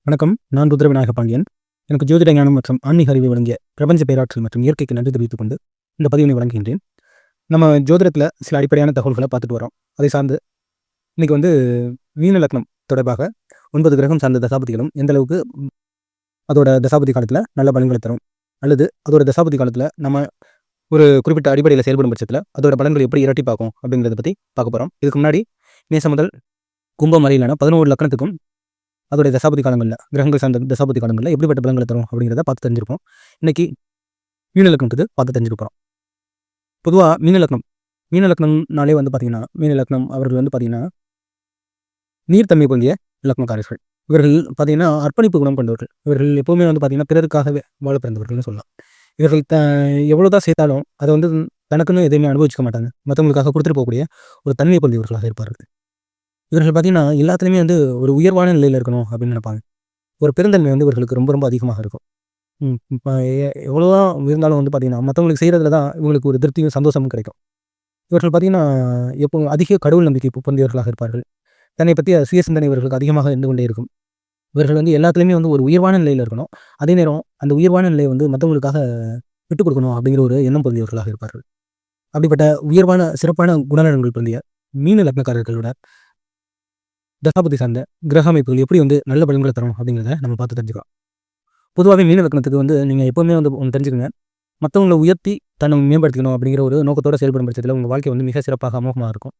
வணக்கம். நான் ருத்ர விநாயக பாண்டியன். எனக்கு ஜோதிட ஞானம் மற்றும் ஆன்மீக அறிவை வழங்கிய பிரபஞ்ச பேராற்றல் மற்றும் இயற்கைக்கு நன்றி தெரிவித்துக் கொண்டு இந்த பதிவினை வழங்குகின்றேன். நம்ம ஜோதிடத்தில் சில அடிப்படையான தகவல்களை பார்த்துட்டு வரோம். அதை சார்ந்து இன்னைக்கு மீன லக்னம் தொடர்பாக 9 கிரகம் சார்ந்த தசாபதிகளும் எந்த அளவுக்கு அதோட தசாபதி காலத்தில் நல்ல பலன்களை தரும், அல்லது அதோட தசாபதி காலத்தில் நம்ம ஒரு குறிப்பிட்ட அடிப்படையில் செயல்படும் பட்சத்தில் அதோட பலன்கள் எப்படி இரட்டி பார்க்கும் அப்படிங்கிறத பற்றி பார்க்க போகிறோம். இதுக்கு முன்னாடி மேசம் முதல் கும்பம் வரையிலான 11 லக்னத்துக்கும் அதோடைய தசாபதி காலங்களில் கிரகங்கள் சார்ந்த தசாபதி காலங்களில் எப்படிப்பட்ட பலன்களை தரும் அப்படிங்கிறத பார்த்து தெரிஞ்சிருப்போம். இன்னைக்கு மீன லக்னத்துக்கு பார்த்து தெரிஞ்சுக்கிறோம். பொதுவாக மீன லக்னம்னாலே பார்த்தீங்கன்னா மீன லக்னம் அவர்கள் பார்த்தீங்கன்னா நீர்த்தன்மை பொருந்திய லக்னக்காரர்கள். இவர்கள் பார்த்தீங்கன்னா அர்ப்பணிப்பு குணம் கொண்டவர்கள். இவர்கள் எப்போவுமே பார்த்தீங்கன்னா பிறருக்காகவே வாழ பிறந்தவர்கள்னு சொல்லலாம். இவர்கள் எவ்வளோதான் சேர்த்தாலும் அதை தனக்குன்னு எதையுமே அனுபவிச்சுக்க மாட்டாங்க. மற்றவங்களுக்காக கொடுத்துட்டு போகக்கூடிய ஒரு தன்மை பொருந்தியவர்களாக இருப்பார்கள். இவர்கள் பார்த்தீங்கன்னா எல்லாத்துலேயுமே ஒரு உயர்வான நிலையில் இருக்கணும் அப்படின்னு நினைப்பாங்க. ஒரு பெருந்தன்மை இவர்களுக்கு ரொம்ப ரொம்ப அதிகமாக இருக்கும். இப்போ எவ்வளோதான் இருந்தாலும் பார்த்தீங்கன்னா மற்றவங்களுக்கு செய்கிறதுல தான் இவங்களுக்கு ஒரு திருப்தியும் சந்தோஷமும் கிடைக்கும். இவர்கள் பார்த்தீங்கன்னா எப்போ அதிக கடவுள் நம்பிக்கை பொருந்தியவர்களாக இருப்பார்கள். தன்னை பற்றிய சுய சிந்தனை இவர்களுக்கு அதிகமாக இருந்து கொண்டே இருக்கும். இவர்கள் எல்லாத்துலேயுமே ஒரு உயர்வான நிலையில் இருக்கணும். அதே நேரம் அந்த உயர்வான நிலையை மற்றவங்களுக்காக விட்டுக் கொடுக்கணும் அப்படிங்கிற ஒரு எண்ணம் பொருந்தியவர்களாக இருப்பார்கள். அப்படிப்பட்ட உயர்வான சிறப்பான குணநலன்கள் பொருந்திய மீன லக்னக்காரர்களோட தசாபதி சார்ந்த கிரக அமைப்புகள் எப்படி நல்ல பலன்களை தரும் அப்படிங்கிறத நம்ம பார்த்து தெரிஞ்சுக்கலாம். பொதுவாகவே மீன லக்னத்துக்கு நீங்கள் எப்போவுமே ஒன்று தெரிஞ்சுக்கங்க. மற்றவங்களை உயர்த்தி தன்னை மேம்படுத்திக்கணும் அப்படிங்கிற ஒரு நோக்கத்தோடு செயல்படும் பட்சத்தில் உங்கள் வாழ்க்கை மிக சிறப்பாக அமோகமாக இருக்கும்.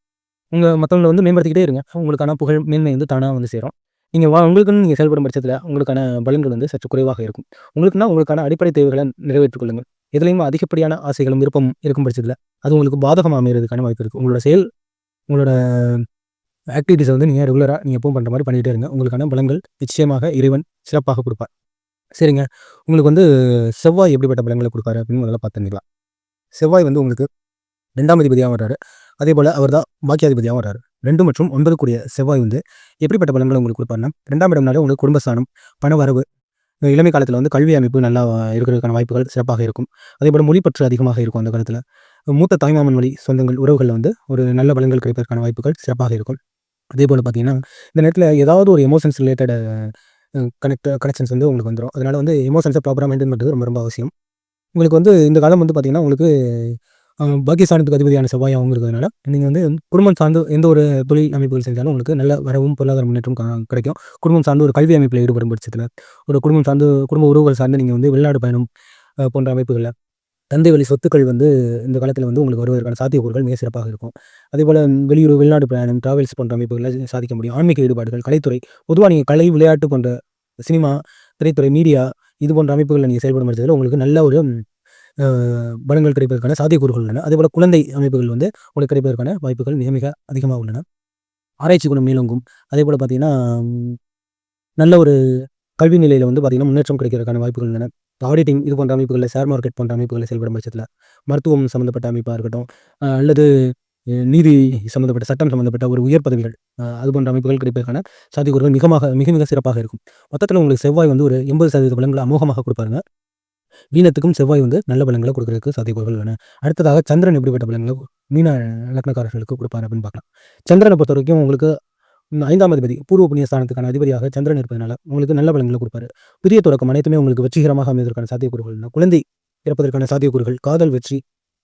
மற்றவங்களை மேம்படுத்திக்கிட்டே இருங்க. உங்களுக்கான புகழ் மேன்மை தானாக சேரும். உங்களுக்குன்னு நீங்கள் செயல்படும் பட்சத்தில் உங்களுக்கான பலன்கள் சற்று குறைவாக இருக்கும். உங்களுக்கான அடிப்படை தேவைகளை நிறைவேற்றிக் கொள்ளுங்கள். எதுலையும் அதிகப்படியான ஆசைகளும் விருப்பம் இருக்கும் பட்சத்தில் அது உங்களுக்கு பாதகமாக அமைகிறதுக்கான வாய்ப்பு இருக்குது. உங்களோட ஆக்டிவிட்டிஸ் நீங்கள் ரெகுலராக நீங்கள் எப்பவும் பண்ணுற மாதிரி பண்ணிகிட்டே இருங்க. உங்களுக்கான பலன்கள் நிச்சயமாக இறைவன் சிறப்பாக கொடுப்பார். சரிங்க. உங்களுக்கு செவ்வாய் எப்படிப்பட்ட பலன்களை கொடுப்பாரு அப்படின்னு முதல்ல பார்த்துக்கலாம். செவ்வாய் உங்களுக்கு 2ஆம் அதிபதியாக வர்றாரு. அதே போல் அவர் தான் பாக்கியாதிபதியாக வர்றாரு. 2 மற்றும் 9 கூடிய செவ்வாய் எப்படிப்பட்ட பலன்களை உங்களுக்கு கொடுப்பாருன்னா, 2ஆம் இடம்னாலே உங்களுக்கு குடும்பஸ்தானம், பண வரவு, இளமை காலத்தில் கல்வி அமைப்பு நல்லா இருக்கிறதுக்கான வாய்ப்புகள் சிறப்பாக இருக்கும். அதே போல் மொழிப்பற்று அதிகமாக இருக்கும். அந்த காலத்தில் மூத்த தாய்மாமன் வழி சொந்தங்கள் உறவுகளில் ஒரு நல்ல பலன்கள் கிடைப்பதற்கான வாய்ப்புகள் சிறப்பாக இருக்கும். அதே போல் பார்த்தீங்கன்னா இந்த நேரத்தில் ஏதாவது ஒரு எமோஷன்ஸ் ரிலேட்டட் கனெக்ஷன்ஸ் உங்களுக்கு வந்துடும். அதனால் எமோஷன்ஸை ப்ராப்பராக மெயின்டைன் பண்ணுறது ரொம்ப ரொம்ப அவசியம். உங்களுக்கு இந்த காலம் பார்த்தீங்கன்னா உங்களுக்கு பாக்கியஸ்தானத்துக்கு அதிபதியான செவ்வாய் இருக்கிறதுனால நீங்கள் குடும்பம் சார்ந்து எந்த ஒரு தொழில் அமைப்புகள் செஞ்சாலும் உங்களுக்கு நல்ல வரவும் பொருளாதார முன்னேற்றம் கிடைக்கும். குடும்பம் சார்ந்து ஒரு கல்வி அமைப்பில் ஈடுபடும் பட்சத்தில் ஒரு குடும்பம் சார்ந்து குடும்ப உறவுகள் சார்ந்து நீங்கள் வெளிநாடு பயணம் போன்ற அமைப்புகளில் தந்தை வழி சொத்துக்கள் இந்த காலத்தில் உங்களுக்கு வருவதற்கான சாத்தியக்கூறுகள் மிக சிறப்பாக இருக்கும். அதேபோல் வெளியூர் வெளிநாடு பிரயாணம் டிராவல்ஸ் போன்ற அமைப்புகளில் சாதிக்க முடியும். ஆன்மீக ஈடுபாடுகள், கலைத்துறை, பொதுவாக நீங்கள் கலை விளையாட்டு போன்ற சினிமா, திரைத்துறை, மீடியா இது போன்ற அமைப்புகளில் நீங்கள் செயல்படும் பட்சத்தில் உங்களுக்கு நல்ல ஒரு பலன்கள் கிடைப்பதற்கான சாத்தியக்கூறுகள் உள்ளன. அதேபோல் குழந்தை அமைப்புகள் உங்களுக்கு கிடைப்பதற்கான வாய்ப்புகள் மிக மிக அதிகமாக உள்ளன. ஆராய்ச்சி குணம் மேலோங்கும். அதே போல் பார்த்தீங்கன்னா நல்ல ஒரு கல்வி நிலையில் பார்த்தீங்கன்னா முன்னேற்றம் கிடைக்கிறதுக்கான வாய்ப்புகள் உள்ளன. ஆடிட்டிங் இது போன்ற அமைப்புகளில், ஷேர் மார்க்கெட் போன்ற அமைப்புகளில் செயல்படும் பட்சத்தில், மருத்துவம் சம்மந்தப்பட்ட அமைப்பாக இருக்கட்டும், அல்லது நீதி சம்மந்தப்பட்ட சட்டம் சம்மந்தப்பட்ட ஒரு உயர் பதவிகள் அது போன்ற அமைப்புகள் கிடைப்பதற்கான சாத்தியக்கூறுகள் மிக மிக சிறப்பாக இருக்கும். மொத்தத்தில் உங்களுக்கு செவ்வாய் ஒரு 80% பலன்களை அமோகமாக கொடுப்பாருங்க. மீனத்துக்கும் செவ்வாய் நல்ல பலன்களை கொடுக்கறதுக்கு சாத்தியக்கூறுகள் உள்ளன. அடுத்ததாக சந்திரன் எப்படிப்பட்ட பலன்களை மீன லக்னக்காரர்களுக்கு கொடுப்பாரு அப்படின்னு பார்க்கலாம். சந்திரனை பொறுத்த வரைக்கும் உங்களுக்கு 5ஆம் அதிபதி பூர்வ புண்ணிய ஸ்தானத்துக்கான அதிபதியாக சந்திரன் இருப்பதனால உங்களுக்கு நல்ல பலன்களை கொடுப்பாரு. புதிய தொடக்கம் அனைத்துமே உங்களுக்கு வெற்றிகரமாக அமைவதற்கான சாத்தியக்கூறுகள் உள்ளன. குழந்தை பிறப்பதற்கான சாத்தியக்கூறுகள், காதல் வெற்றி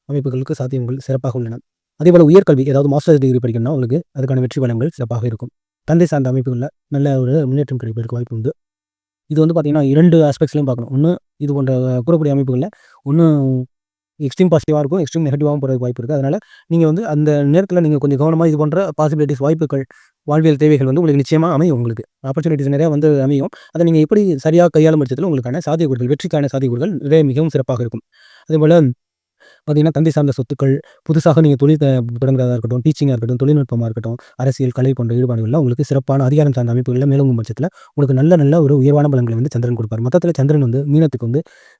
அமைப்புகளுக்கு சாத்தியங்கள் சிறப்பாக உள்ளன. அதேபோல் உயர்கல்வி ஏதாவது மாஸ்டர்ஸ் டிகிரி படிக்கணும்னா உங்களுக்கு அதுக்கான வெற்றி பலன்கள் சிறப்பாக இருக்கும். தந்தை சார்ந்த அமைப்புகளில் நல்ல ஒரு முன்னேற்றம் கிடைப்பதற்கு வாய்ப்பு உண்டு. இது பார்த்தீங்கன்னா 2 ஆஸ்பெக்ட்ஸ்லையும் பார்க்கணும். ஒன்று இது போன்ற கூறக்கூடிய அமைப்புகளில் ஒன்று எக்ஸ்ட்ரீம் பாசிட்டிவாக இருக்கும், எக்ஸ்ட்ரீம் நெகட்டிவாகவும் போகிறதுக்கு வாய்ப்பு இருக்குது. அதனால் நீங்கள் அந்த நேரத்தில் நீங்கள் கொஞ்சம் கவனமாக இது போன்ற பாசிபிலிட்டிஸ் வாய்ப்புகள், வாழ்வியல் தேவைகள் உங்களுக்கு நிச்சயமாக அமையும். உங்களுக்கு ஆப்பர்ச்சுனிட்டிஸ் நிறையா அமையும். அதை நீங்கள் எப்படி சரியாக கையாளும் பட்சத்தில் உங்களுக்கான சாத்தியக்கூறுகள், வெற்றிக்கான சாத்தியக்கூறுகள் மிகவும் சிறப்பாக இருக்கும். அதேபோல் பார்த்தீங்கன்னா தந்தை சார்ந்த சொத்துக்கள், புதுசாக நீங்கள் தொழில் தொடங்குறதா இருக்கட்டும், டீச்சிங்காக இருக்கட்டும், தொழில்நுட்பமாக இருக்கட்டும், அரசியல், கலை போன்ற ஈடுபாடுகளில் உங்களுக்கு சிறப்பான அதிகாரம் சார்ந்த அமைப்புகளில் மேலோங்கும் பட்சத்தில் உங்களுக்கு நல்ல ஒரு உயர்வான பலன்களை சந்திரன் கொடுப்பார். மொத்தத்தில் சந்திரன் மீனத்துக்கு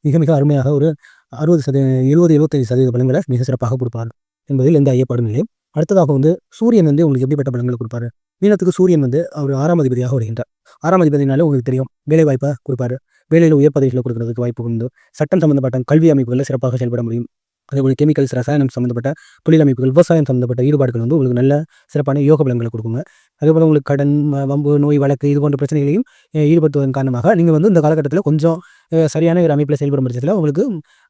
மிக மிக அருமையாக ஒரு 70-75% பலன்களை மிக சிறப்பாக கொடுப்பார் என்பதில் எந்த ஐயப்பாடும் இல்லை. அடுத்ததாக சூரியன் உங்களுக்கு எப்படிப்பட்ட பலன்களை கொடுப்பாரு? மீனத்துக்கு சூரியன் அவர் 6ஆம் அதிபதியாக வருகின்றார். 6ஆம் அதிபதினாலே உங்களுக்கு தெரியும் வேலை வாய்ப்பை கொடுப்பாரு. வேலையில் உயர் பதவிகளை கொடுக்கறதுக்கு வாய்ப்பு உண்டு. சட்டம் சம்பந்தப்பட்ட கல்வி அமைப்புகளில் சிறப்பாக செயல்பட முடியும். அதேபோல கெமிக்கல்ஸ், ரசாயனம் சம்மந்தப்பட்ட தொழில் அமைப்புகள், விவசாயம் சம்மந்தப்பட்ட ஈடுபாடுகள் வந்து உங்களுக்கு நல்ல சிறப்பான யோக பலன்களை கொடுக்குங்க. அதேபோல உங்களுக்கு கடன், வம்பு, நோய், வழக்கு இது போன்ற பிரச்சனைகளையும் ஈடுபடுத்துவதன் காரணமாக நீங்கள் வந்து இந்த காலகட்டத்தில கொஞ்சம் சரியான ஒரு அமைப்பில செயல்படும் பட்சத்தில உங்களுக்கு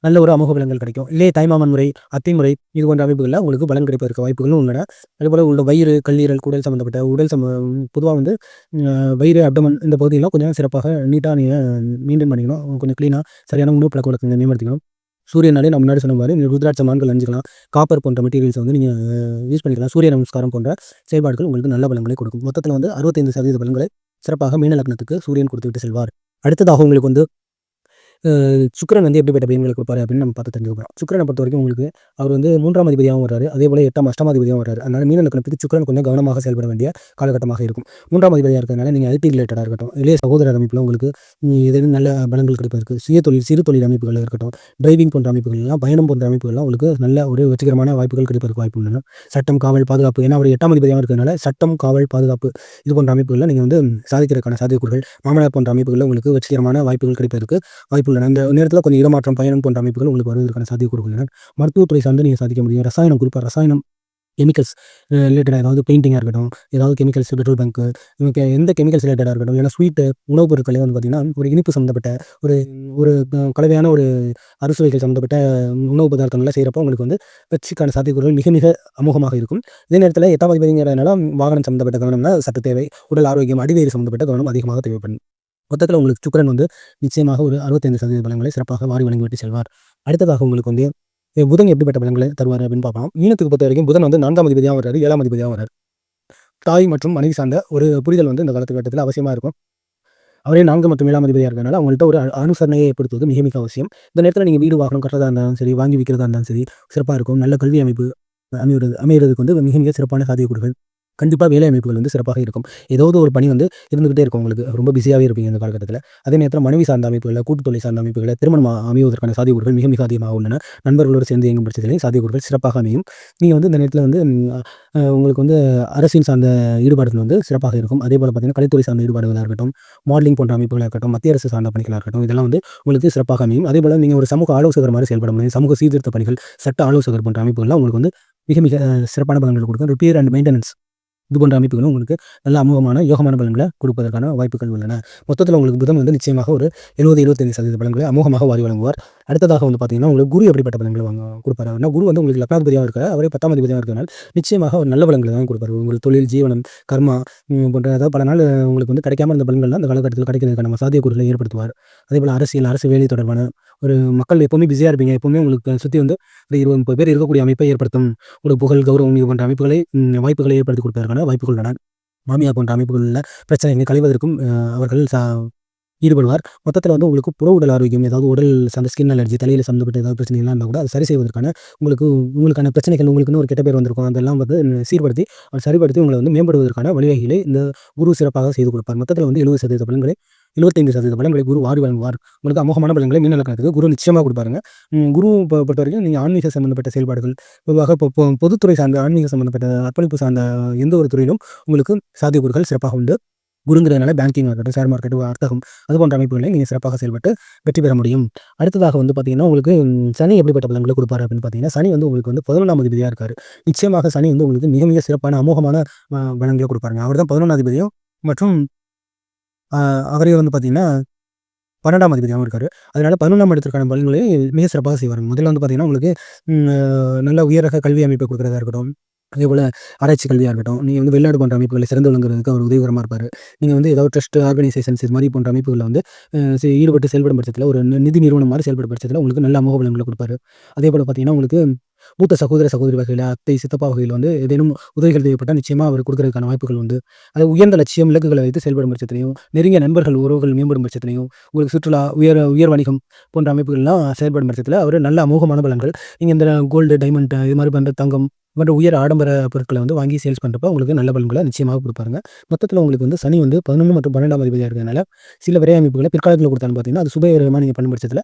நல்ல ஒரு அமோக பலன்கள் கிடைக்கும். இல்லையே தாய்மாமன் முறை, அத்தை முறை இது போன்ற அமைப்புகள்ல உங்களுக்கு பலன் கிடைப்பதற்கு வாய்ப்புகளும் உள்ளன. அதேபோல உள்ள வயிறு, கல்லீரல், குடல் சம்மந்தப்பட்ட பொதுவா வந்து வயிறு, அப்டமன் இந்த பகுதியெல்லாம் கொஞ்சம் சிறப்பாக நீட்டா நீங்க மெயின்டெயின் பண்ணிக்கணும். கொஞ்சம் கிளீனா சரியான உணவு பழக்கவழக்கங்களை மேம்படுத்திக்கணும். சூரியனாலே நான் முன்னாடி சொன்ன மாரி ருத்ராட்ச மான்கள் அணிஞ்சுக்கலாம். காப்பர் போன்ற மெட்டீரியல்ஸை வந்து நீங்க யூஸ் பண்ணிக்கலாம். சூரிய நமஸ்காரம் போன்ற செயல்பாடுகள் உங்களுக்கு நல்ல பலன்களை கொடுக்கும். மொத்தத்தில வந்து 65% பலன்களை சிறப்பாக மீன லக்னத்துக்கு சூரியன் கொடுத்துவிட்டு செல்வார். அடுத்ததாக உங்களுக்கு வந்து சுக்கிரன் வந்து எப்படிப்பட்ட பலன்களை கொடுப்பாரு அப்படின்னு நம்ம பார்த்து தெரிஞ்சுக்கிறோம். சுக்கிரனை பொறுத்தவரைக்கும் உங்களுக்கு அவர் வந்து 3ஆம் அதிபதியாகவும் வர்றாரு. அதேபோல 8ஆம் அஷ்டமாதிபதியாகவும் வர்றாரு. அதனால மீன லக்னத்துக்கு சுக்கிரன் கொஞ்சம் கவனமாக செயல்பட வேண்டிய காலகட்டமாக இருக்கும். 3ஆம் அதிபதியா இருக்கிறதுனால நீங்க ஐடி ரிலேட்டடா இருக்கட்டும், இளைய சகோதரர் அமைப்புல உங்களுக்கு ஏதேனும் நல்ல பலன்கள் கிடைப்பதற்கு, சுயதொழில், சிறு தொழில் அமைப்புகள் இருக்கட்டும், டிரைவிங் போன்ற அமைப்புகள்லாம், பயணம் போன்ற அமைப்புகள்லாம் உங்களுக்கு நல்ல ஒரு வெற்றிகரமான வாய்ப்புகள் கிடைப்பதற்கு வாய்ப்பு உள்ளன. சட்டம், காவல், பாதுகாப்பு ஏன்னா அவர் 8ஆம் அதிபதியாக இருக்கிறதுனால சட்டம், காவல், பாதுகாப்பு இது போன்ற அமைப்புகள்ல நீங்க வந்து சாதிக்கிறதுக்கான சாத்தியக்கூறுகள், மாமனார் போன்ற அமைப்புகள்ல உங்களுக்கு வெற்றிகரமான வாய்ப்புகள் கிடைப்பதற்கு வாய்ப்பு உள்ளன. இந்த நேரத்தில கொஞ்சம் இடமாற்றம், பயணம் போன்ற அமைப்புகள் உங்களுக்கு வருவதற்கான சாத்தியக்கூறுகள் உள்ளன. மருத்துவத்துறை சார்ந்து நீங்க சாதிக்க முடியும். ரசாயனம் குறிப்பா ரசாயனம், கெமிக்கல்ஸ் ரிலேட்டடா ஏதாவது பெயிண்டிங்கா இருக்கட்டும், ஏதாவது கெமிக்கல்ஸ் பெட்ரோல் பங்க் எந்த கெமிக்கல்ஸ் ரிலேட்டடா இருக்கட்டும், இல்லைனா ஸ்வீட் உணவுப் பொருட்களே வந்து பார்த்தீங்கன்னா, ஒரு இனிப்பு சம்மந்தப்பட்ட ஒரு ஒரு கலவையான ஒரு அறுசுவைகள் சம்மந்தப்பட்ட உணவு பதார்த்தங்கள்லாம் செய்றப்போ உங்களுக்கு வந்து வெற்றிக்கான சாத்தியக்கூறுகள் மிக மிக அமோகமாக இருக்கும். இதே நேரத்தில 8ஆம் அதிபதிங்கிறதுனால வாகனம் சம்மந்தப்பட்ட கவனம்னா சற்று தேவை. உடல் ஆரோக்கியம், அடிவயிறு சம்மந்தப்பட்ட கவனம் அதிகமாக தேவைப்படும். மொத்தத்தில உங்களுக்கு சுக்கிரன் வந்து நிச்சயமாக ஒரு 65% பலன்களை சிறப்பாக வாரி வழங்கிவிட்டு செல்வார். அடுத்ததாக உங்களுக்கு வந்து புதன் எப்படிப்பட்ட பலன்களை தருவார் அப்படின்னு பார்க்கலாம். மீனத்துக்கு பொறுத்தவரைக்கும் புதன் வந்து 4ஆம் அதிபதியாகவும் வர்றாரு, 7ஆம் அதிபதியாகவும் வர்றாரு. தாய் மற்றும் மனைவி சார்ந்த ஒரு புரிதல் வந்து இந்த காலகட்டத்தில அவசியமா இருக்கும். அவரே 4 மற்றும் 7ஆம் அதிபதியா இருக்கிறதுனால அவங்கள்ட்ட ஒரு அனுசரணையை ஏற்படுத்துவது மிக மிக அவசியம். இந்த நேரத்தில நீங்க வீடு, வாகனம் கட்டுறதா இருந்தாலும் சரி, வாங்கி விற்கிறதா இருந்தாலும் சரி, சிறப்பா இருக்கும். நல்ல கல்வி அமைப்பு அமையறதுக்கு வந்து மிக மிக சிறப்பான சாத்தியக்கூறுகள். கண்டிப்பா வேலை அமைப்புகள் வந்து சிறப்பாக இருக்கும். ஏதாவது ஒரு பணி வந்து இருந்துகிட்டே இருக்கும் உங்களுக்கு. ரொம்ப பிஸியாவே இருப்பீங்க இந்த காலகட்டத்தில. அதே நேரத்தில மனைவி சார்ந்த அமைப்புகள்ல, கூட்டுத் தொழில் சார்ந்த அமைப்புகள்ல திருமணம் அமைவதற்கான சாத்தியக்கூறுகள் மிக மிக அதிகமாக உள்ளன. நண்பர்களோடு சேர்ந்து இயங்கும் பட்சத்திலே சாத்தியக்கூறுகள் சிறப்பாக அமையும். நீங்க வந்து இந்த நேரத்தில வந்து உங்களுக்கு வந்து அரசியல் சார்ந்த ஈடுபாடுகள் வந்து சிறப்பாக இருக்கும். அதேபோல பார்த்தீங்கன்னா, கலைத்துறை சார்ந்த ஈடுபாடுகளா இருக்கட்டும், மாடலிங் போன்ற அமைப்புகளா இருக்கட்டும், மத்திய அரசு சார்ந்த பணிகளா இருக்கட்டும், இதெல்லாம் வந்து உங்களுக்கு சிறப்பாக அமையும். அதேபோல நீங்க ஒரு சமூக ஆலோசகர் மாரி செயல்பட முடியும். சமூக சீர்திருத்த பணிகள், சட்ட ஆலோசகர் போன்ற அமைப்புகள்லாம் உங்களுக்கு வந்து மிக மிக சிறப்பான பலன்கள் கொடுக்கும். ரிப்பேர் அண்ட் மெயின்டனன்ஸ் இது போன்ற அமைப்புகளும் உங்களுக்கு நல்ல அமோகமான, யோகமான பலன்களை கொடுப்பதற்கான வாய்ப்புகள் உள்ளன. மொத்தத்தில உங்களுக்கு புதன் வந்து நிச்சயமாக ஒரு 70, 75% பலன்களை அமோகமாக வாரி வழங்குவார். அடுத்ததாக வந்து பார்த்தீங்கன்னா, உங்களுக்கு குரு எப்படிப்பட்ட பலன்களை கொடுப்பாரு அப்படின்னா, குரு வந்து உங்களுக்கு லக்னாதிபதியாவும் இருக்காரு. அவரே 10ஆம் அதிபதியாவும் இருக்கிறதுனால நிச்சயமாக ஒரு நல்ல பலன்களை தான் கொடுப்பாரு. உங்களுக்கு தொழில், ஜீவனம், கர்மா போன்ற அதாவது பல நாள் உங்களுக்கு வந்து கிடைக்காம இருந்த பலன்கள்லாம் அந்த காலகட்டத்தில கிடைக்கிறதுக்கான சாத்தியக்கூறுகளை ஏற்படுத்துவார். அதேபோல அரசியல், அரசு வேலை தொடர்பான ஒரு மக்கள் எப்பவுமே பிஸியா இருப்பீங்க. எப்பவுமே உங்களுக்கு சுத்தி வந்து ஒரு 20, 30 பேர் இருக்கக்கூடிய அமைப்பை ஏற்படுத்தும். ஒரு புகழ், கௌரவம் இது போன்ற அமைப்புகளை வாய்ப்புகளை ஏற்படுத்திக் கொடுப்பதற்கான வாய்ப்புகள் உள்ளன. மாமியார் போன்ற அமைப்புகள்ல பிரச்சனைகளை களைவதற்கும் அவர்கள் ஈடுபடுவார். மொத்தத்தில வந்து உங்களுக்கு புற உடல் ஆரோக்கியம், ஏதாவது உடல் சார்ந்த ஸ்கின் அலர்ஜி, தலையில சம்மந்தப்பட்ட ஏதாவது பிரச்சனைகள்லாம் இருந்தா கூட அதை சரி செய்வதற்கான உங்களுக்கான பிரச்சனைகள் உங்களுக்குன்னு ஒரு கெட்ட பேர் வந்திருக்கும். அதெல்லாம் வந்து சீர்படுத்தி, சரிப்படுத்தி உங்கள வந்து மேம்படுவதற்கான வழிவகைகளை இந்த குரு சிறப்பாக செய்து கொடுப்பார். மொத்தத்தில வந்து 70% பலன்களை 75% பலன்களை குரு வாரி வழங்குவார். உங்களுக்கு அமோகமான பலன்களை மீன லக்னத்துக்கு குரு நிச்சயமா கொடுப்பாருங்க. குரு பொறுத்தவரைக்கும் நீங்க ஆன்மீக சம்மந்தப்பட்ட செயல்பாடுகள், பொதுவாக பொதுத்துறை சார்ந்த ஆன்மீக சம்மந்தப்பட்ட அர்ப்பணிப்பு சார்ந்த எந்த ஒரு துறையிலும் உங்களுக்கு சாத்தியக்கூறுகள் சிறப்பாக உண்டு. குருங்கிறதுனால பேங்கிங்கா இருக்கட்டும், ஷேர் மார்க்கெட், வர்த்தகம் அது போன்ற அமைப்புகளில் நீங்க சிறப்பாக செயல்பட்டு வெற்றி பெற முடியும். அடுத்ததாக வந்து பார்த்தீங்கன்னா, உங்களுக்கு சனி எப்படிப்பட்ட பலன்களை கொடுப்பாரு அப்படின்னு பார்த்தீங்கன்னா, சனி வந்து உங்களுக்கு வந்து 11ஆம் அதிபதியா இருக்காரு. நிச்சயமாக சனி வந்து உங்களுக்கு மிக மிக சிறப்பான அமோகமான பலன்களை கொடுப்பாருங்க. அவர் தான் 11ஆம் அதிபதியும் மற்றும் அவரே வந்து பார்த்தீங்கன்னா 12ஆம் அதிபதியாவும் இருக்காரு. அதனால 11ஆம் இடத்திற்கான பலன்களை மிக சிறப்பாக செய்வாருங்க. முதல்ல வந்து பார்த்தீங்கன்னா, உங்களுக்கு நல்ல உயர் ரக கல்வி அமைப்பை கொடுக்கிறதா இருக்கட்டும், அதேபோல ஆராய்ச்சி கல்வியா இருக்கட்டும், நீங்க வந்து வெளிநாடு போன்ற அமைப்புகளில் சிறந்து விளங்குறதுக்கு அவர் உதவிகரமா இருப்பாரு. நீங்க வந்து ஏதாவது ட்ரஸ்ட், ஆர்கனைசேஷன்ஸ் இது மாரி போன்ற அமைப்புகள்ல வந்து ஈடுபட்டு செயல்படும் பட்சத்தில ஒரு நிதி நிறுவனம் மாரி செயல்படும் பட்சத்தில உங்களுக்கு நல்ல அமோக பலன்களை கொடுப்பாரு. அதேபோல பார்த்தீங்கன்னா, உங்களுக்கு மூத்த சகோதர, சகோதரி வகையில, அத்தை, சித்தப்பா வகையில வந்து ஏதேனும் உதவிகள் தேவைப்பட்டா நிச்சயமா அவர் கொடுக்கிறதுக்கான வாய்ப்புகள் உண்டு. அது உயர்ந்த லட்சியம், இலக்குகளை வைத்து செயல்படும் பட்சத்திலயும், நெருங்கிய நண்பர்கள், உறவுகள் மேம்படும் பட்சத்திலயும், உங்களுக்கு சுற்றுலா, உயர் வணிகம் போன்ற அமைப்புகள்லாம் செயல்படும் பட்சத்தில அவரு நல்ல அமோகமான பலன்கள். நீங்க இந்த கோல்டு, டைமண்ட் இது மாரி பண்ற தங்கம் இது போன்ற உயர் ஆடம்பர பொருட்கள வந்து வாங்கி சேல்ஸ் பண்றப்ப உங்களுக்கு நல்ல பலன்கள நிச்சயமாக கொடுப்பாருங்க. மொத்தத்தில உங்களுக்கு வந்து சனி வந்து 11 மற்றும் 12ஆம் அதிபதியா இருக்கிறதுனால, சில விரை அமைப்புகள பிற்காலத்தில கொடுத்தாலும் பார்த்தீங்கன்னா, அது சுபவிரயமா நீங்க பண்ணும் பட்சத்தில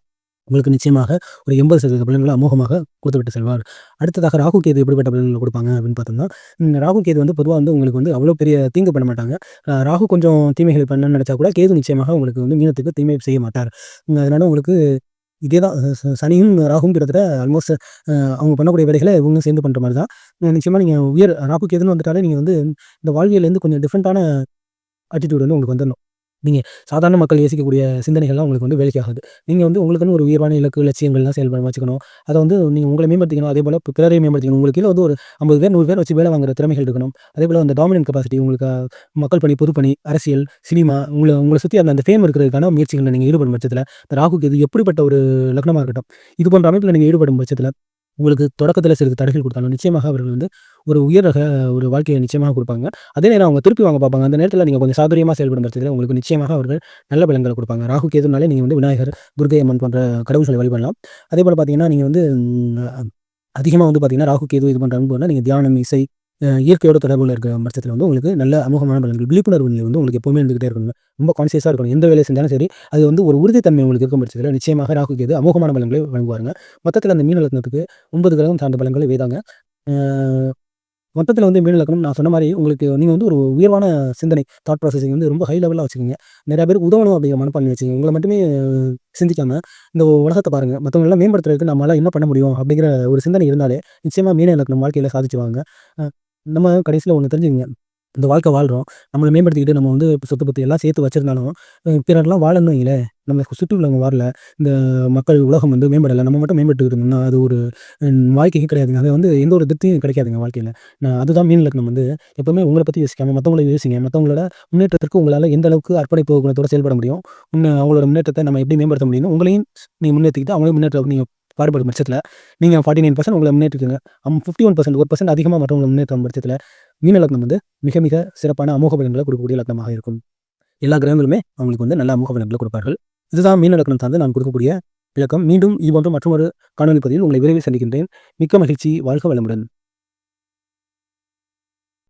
உங்களுக்கு நிச்சயமாக ஒரு 80% பலன்கள அமோகமாக கொடுத்துவிட்டு செல்வார். அடுத்ததாக ராகு, கேது எப்படிப்பட்ட பலன்கள கொடுப்பாங்க அப்படின்னு பார்த்தோம்னா, ராகு, கேது வந்து பொதுவா வந்து உங்களுக்கு வந்து அவ்வளோ பெரிய தீங்கு பண்ண மாட்டாங்க. ராகு கொஞ்சம் தீமைகள் பண்ணணும்னு நினைச்சா கூட, கேது நிச்சயமாக உங்களுக்கு வந்து மீனத்துக்கு தீமை செய்ய மாட்டார். அதனால உங்களுக்கு இதே தான் சனியும் ராகுவும் கிட்டத்தட்ட ஆல்மோஸ்ட் அவங்க பண்ணக்கூடிய வேலைகளை இவங்களும் சேர்ந்து பண்ணுற மாதிரி தான். நிச்சயமா நீங்கள் ராகு கேதுன்னு வந்துட்டாலே நீங்கள் வந்து இந்த வாழ்வியல்லேருந்து கொஞ்சம் டிஃப்ரெண்ட்டான ஆட்டிட்யூட் வந்து உங்களுக்கு வந்துடணும். நீங்க சாதாரண மக்கள் யோசிக்கக்கூடிய சிந்தனைகள்லாம் உங்களுக்கு வந்து வேலைக்கு ஆகாது. நீங்க வந்து உங்களுக்குன்னு ஒரு உயர்வான இலக்கு, லட்சியங்கள்லாம் செயல்பட வச்சுக்கணும். அத வந்து நீங்க உங்கள மேம்படுத்திக்கணும். அதேபோல பிறரையும் மேம்படுத்திக்கணும். உங்களுக்கு கீழ வந்து ஒரு 50 பேர், 100 பேர் வச்சு வேலை வாங்குற திறமைகள் இருக்கணும். அதேபோல அந்த டாமினன்ட் கெப்பாசிட்டி உங்களுக்கு மக்கள் பணி, பொதுப்பணி, அரசியல், சினிமா உங்கள சுத்தி அந்த ஃபேம் இருக்கிறதுக்கான முயற்சிகள்ல நீங்க ஈடுபடும் பட்சத்தில, இந்த ராகுக்கு இது எப்படிப்பட்ட ஒரு லக்னமா இருக்கட்டும். இது போன்ற அமைப்பில நீங்க ஈடுபடும் பட்சத்தில உங்களுக்கு தொடக்கத்தில சிறிது தடைகள் குடுத்தாலும், நிச்சயமாக அவர்கள் வந்து ஒரு உயர் ரக ஒரு வாழ்க்கைய நிச்சயமாக குடுப்பாங்க. அதே நேரம் அவங்க திருப்பி வாங்க பார்ப்பாங்க. அந்த நேரத்தில நீங்க கொஞ்சம் சாதுரியமா செயல்படும் பட்சத்தில உங்களுக்கு நிச்சயமாக அவர்கள் நல்ல பலன்கள குடுப்பாங்க. ராகு, கேதுனாலே நீங்க வந்து விநாயகர், துர்க்கை அம்மன் போன்ற கடவுள்களை வழிபடலாம். அதேபோல பார்த்தீங்கன்னா, நீங்க வந்து அதிகமா வந்து பார்த்தீங்கன்னா, ராகு, கேது இது போன்ற அமைப்பு வந்தா நீங்க தியானம், இசை, இயற்கையோட தொடர்புல இருக்கிற பட்சத்தில வந்து உங்களுக்கு நல்ல அமோகமான பலன்கள். விழிப்புணர்வு நிலை வந்து உங்களுக்கு எப்பவுமே இருந்துகிட்டே இருக்கணுங்க. ரொம்ப கான்ஷியஸா இருக்கணும். எந்த வேலைய செஞ்சாலும் சரி, அது வந்து ஒரு உறுதித்தன்மை உங்களுக்கு இருக்கும் பட்சத்தில நிச்சயமாக ராகு, கேது அமோகமான பலன்களை வழங்குவாருங்க. மொத்தத்தில அந்த மீன லக்னத்துக்கு 9 கிரகம் சார்ந்த பலன்கள் இவைதாங்க. அ மொத்தத்தில வந்து மீன லக்னம் நான் சொன்ன மாரி உங்களுக்கு நீங்க வந்து ஒரு உயர்வான சிந்தனை, தாட் ப்ராசஸிங் வந்து ரொம்ப ஹை லெவல்ல வச்சுக்கோங்க. நெறைய பேருக்கு உதவணும் அப்படிங்கிற மனப்பான்மை வச்சுக்கங்க. உங்கள மட்டுமே சிந்திக்காம, இந்த உலகத்த பாருங்க. மத்தவங்கள எல்லாம் மேம்படுத்துறதுக்கு நம்மளால என்ன பண்ண முடியும் அப்படிங்கிற ஒரு சிந்தனை இருந்தாலே, நிச்சயமா மீன லக்னம் வாழ்க்கையில சாதிச்சுருவாங்க. அ நம்ம கடைசியில ஒண்ணு தெரிஞ்சுக்கங்க. இந்த வாழ்க்கை வாழ்றோம். நம்மள மேம்படுத்திக்கிட்டு நம்ம வந்து சொத்து பத்து எல்லாம் சேர்த்து வச்சிருந்தாலும், பிறர்லாம் வாழணும்னு வைங்களேன், நம்ம சுற்றி உள்ளவங்க வாழல. இந்த மக்கள் உலகம் வந்து மேம்படல. நம்ம மட்டும் மேம்பட்டுக்கிட்டு இருந்தோம்னா, அது ஒரு வாழ்க்கையே கிடையாதுங்க. அது வந்து எந்த ஒரு திருப்தியும் கிடைக்காதுங்க வாழ்க்கையில. அதுதான் மீன லக்னம் வந்து எப்பவுமே உங்கள பத்தி யோசிக்காம மத்தவங்கள யோசிங்க. மத்தவங்களோட முன்னேற்றத்திற்கு உங்களால எந்த அளவுக்கு அர்ப்பணிப்பு குணத்தோட செயல்பட முடியும்? அவங்களோட முன்னேற்றத்த நம்ம எப்படி மேம்படுத்த முடியும்னு உங்களையும் நீங்க முன்னேத்திக்கிட்டு, அவங்களையும் முன்னேற்ற நீங்க பாடுபடும் பட்சத்தில, நீங்க 49% உங்கள முன்னேற்றிக்கங்க. 51% 1% அதிகமா மற்றவங்கள முன்னேற்றும் பட்சத்தில, மீன லக்னம் வந்து மிக மிக சிறப்பான அமோக பலன்கள கொடுக்கக்கூடிய லக்னமாக இருக்கும். எல்லா கிரகங்களுமே அவங்களுக்கு வந்து நல்ல அமோக பலன்கள கொடுப்பார்கள். இதுதான் மீன லக்னம் சார்ந்து நான் கொடுக்கக்கூடிய விளக்கம். மீண்டும் இது போன்ற மற்றொரு காணொலி பதிவில் உங்களை விரைவில் சந்திக்கின்றேன். மிக்க மகிழ்ச்சி. வாழ்க வளமுடன்.